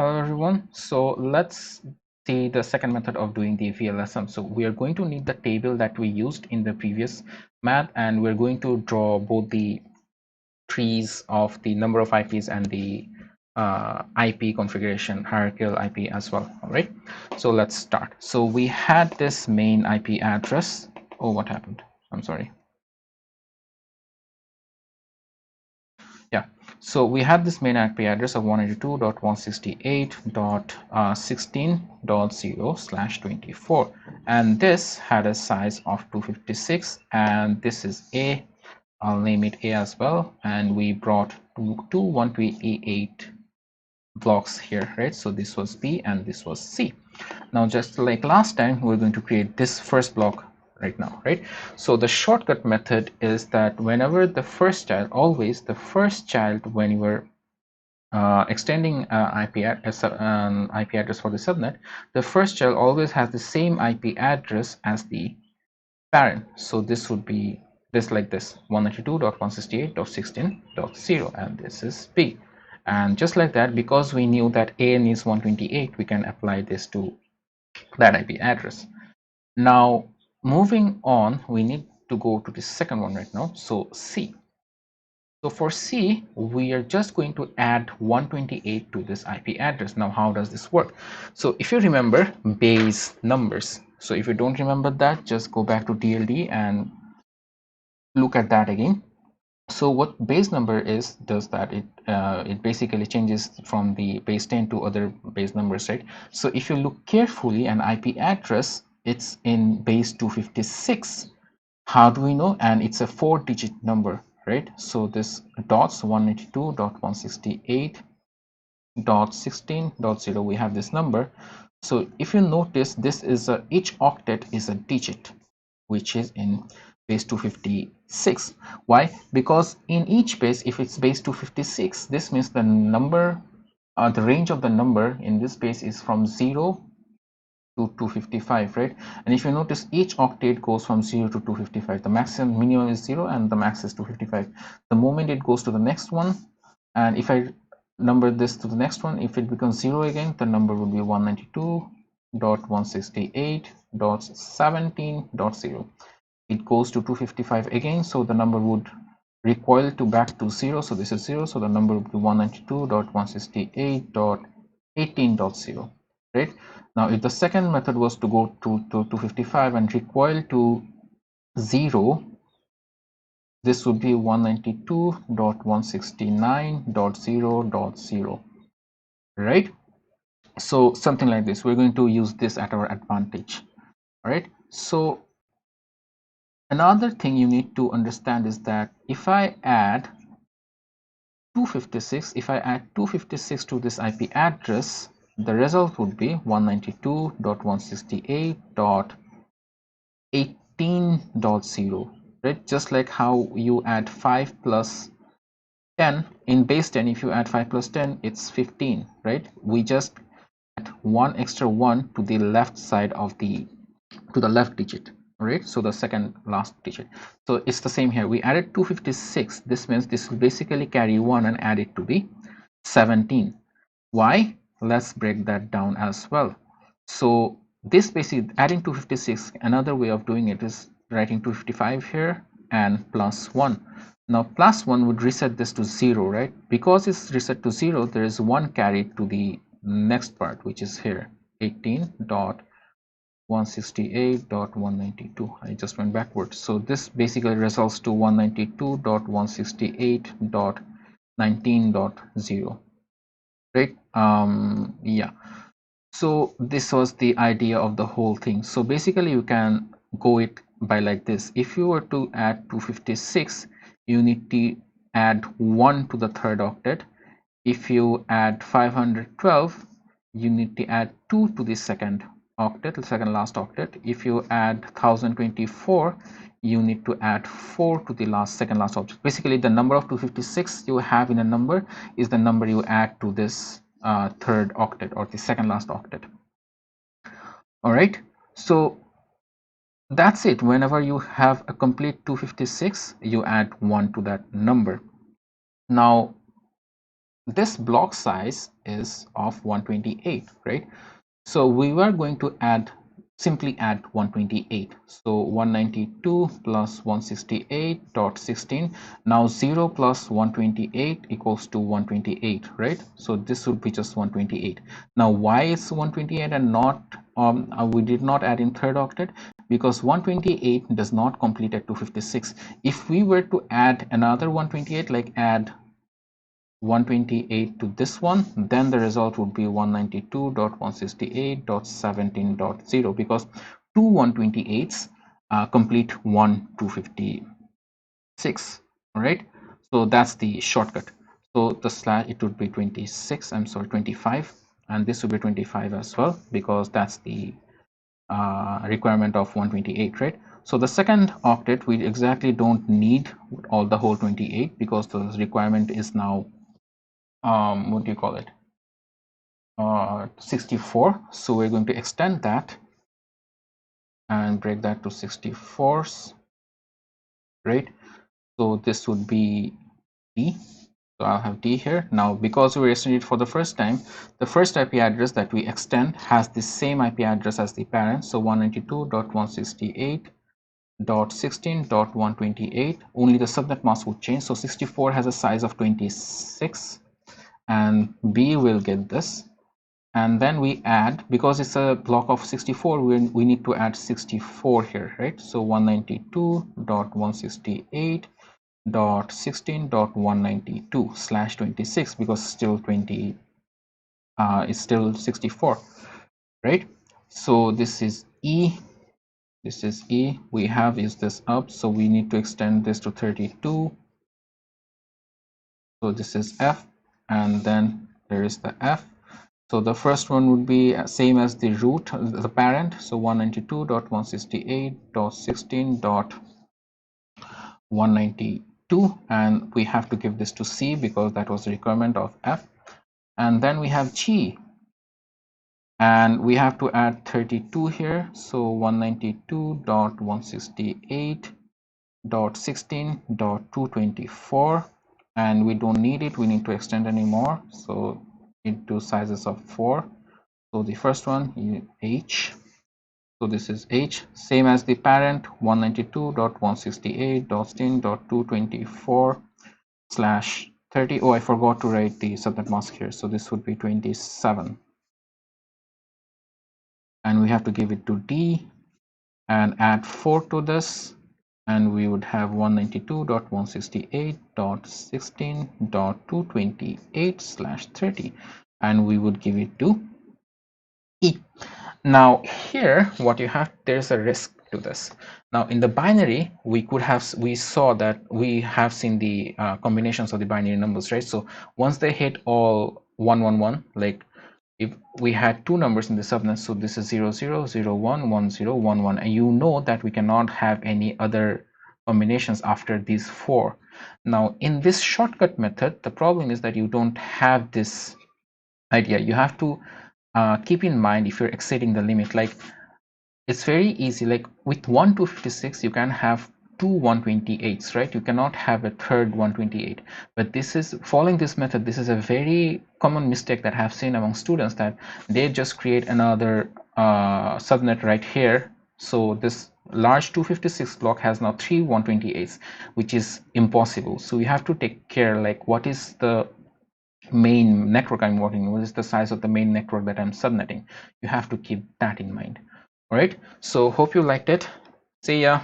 Hello everyone. So let's see the second method of doing the VLSM. So we are going to need the table that we used in the previous math, and we're going to draw both the trees of the number of IPs and the IP configuration, hierarchical IP as well. All right. So let's start. So we had this main IP address. Oh, what happened? I'm sorry. Yeah, so we had this main IP address of 192.168.16.0/24, and this had a size of 256, and this is A. I'll name it A as well, and we brought two 128 blocks here, right? So this was B and this was C. Now, just like last time, we're going to create this first block right now, right? So the shortcut method is that whenever the first child, always the first child, when you were extending IP address for the subnet, the first child always has the same IP address as the parent. So this would be this like this 192.168.16.0, and this is B. And just like that, because we knew that AN is 128, we can apply this to that IP address. Now, moving on, we need to go to the second one right now. So C. So for C, we are just going to add 128 to this IP address. Now, how does this work? So if you remember base numbers, so if you don't remember that, just go back to DLD and look at that again. So what base number is does that it basically changes from the base 10 to other base numbers, right? So if you look carefully, an IP address, it's in base 256. How do we know? And it's a 4-digit number, right? So this dots 192.168.16.0, we have this number. So if you notice, this is each octet is a digit, which is in base 256. Why? Because in each base, if it's base 256, this means the number, the range of the number in this base is from 0 to 255, right? And if you notice, each octet goes from 0 to 255. The maximum minimum is 0 and the max is 255. The moment it goes to the next one, and if I number this to the next one, if it becomes 0 again, the number will be 192.168.17.0. It goes to 255 again, so the number would recoil to back to 0. So this is 0, so the number would be 192.168.18.0, right? Now, if the second method was to go to 255 and recoil to 0, this would be 192.169.0.0, right? So something like this. We're going to use this at our advantage. All right. So another thing you need to understand is that if I add 256, if I add 256 to this IP address, the result would be 192.168.18.0, right? Just like how you add 5 plus 10 in base 10, if you add 5 plus 10, it's 15, right? We just add one extra one to the left side of the left digit, right? So the second last digit. So it's the same here. We added 256. This means this will basically carry 1 and add it to be 17. Why? Let's break that down as well. So this basically adding 256, another way of doing it is writing 255 here and plus 1. Now plus 1 would reset this to 0, right? Because it's reset to 0, there is 1 carried to the next part, which is here 18.168.192. I just went backwards. So this basically results to 192.168.19.0, right? Yeah. So this was the idea of the whole thing. So basically you can go it by like this. If you were to add 256, you need to add 1 to the third octet. If you add 512, you need to add 2 to the second octet, the second last octet. If you add 1024, you need to add 4 to the second last octet. Basically, the number of 256 you have in a number is the number you add to this third octet or the second last octet. All right, so that's it. Whenever you have a complete 256, you add 1 to that number. Now this block size is of 128, right? So we were going to simply add 128. So 192 plus 168.16. Now 0 plus 128 equals to 128, right? So this would be just 128. Now why is 128 and not we did not add in third octet? Because 128 does not complete at 256. If we were to add another 128, like add 128 to this one, then the result would be 192.168.17.0 because two 128s complete one 256. All right, so that's the shortcut. So the slash, it would be 26, I'm sorry, 25, and this would be 25 as well because that's the requirement of 128, right? So the second octet, we exactly don't need all the whole 28 because the requirement is now what do you call it, 64. So we're going to extend that and break that to 64s, right? So this would be D. So I'll have D here. Now because we extended it for the first time, the first IP address that we extend has the same IP address as the parent, so 192.168.16.128. only the subnet mask would change. So 64 has a size of 26 and B will get this. And then we add, because it's a block of 64, we need to add 64 here, right? So 192.168.16.192/26 because still 20 is still 64, right? So this is E, this is E. We have is this up, so we need to extend this to 32. So this is F, and then there is the F. So the first one would be same as the root, the parent. So 192.168.16.192, and we have to give this to C because that was the requirement of F. And then we have G, and we have to add 32 here. So 192.168.16.224, and we don't need it. We need to extend anymore. So into sizes of 4. So the first one, H. So this is H, same as the parent, 192.168.16.224/30. Oh, I forgot to write the subnet mask here. So this would be 27. And we have to give it to D and add 4 to this. And we would have 192.168.16.228/30. And we would give it to E. Now here, what you have, there's a risk to this. Now in the binary, we saw that we have seen the combinations of the binary numbers, right? So once they hit all 111, like if we had two numbers in the subnet, so this is 00011011, and you know that we cannot have any other combinations after these four. Now in this shortcut method, the problem is that you don't have this idea. You have to keep in mind if you're exceeding the limit. Like it's very easy, like with 1 to 56 you can have two 128s, right? You cannot have a third 128. But this is, following this method, this is a very common mistake that I've seen among students, that they just create another subnet right here. So this large 256 block has now three 128s, which is impossible. So you have to take care, like what is the main network I'm working, what is the size of the main network that I'm subnetting. You have to keep that in mind. All right, so hope you liked it. See ya.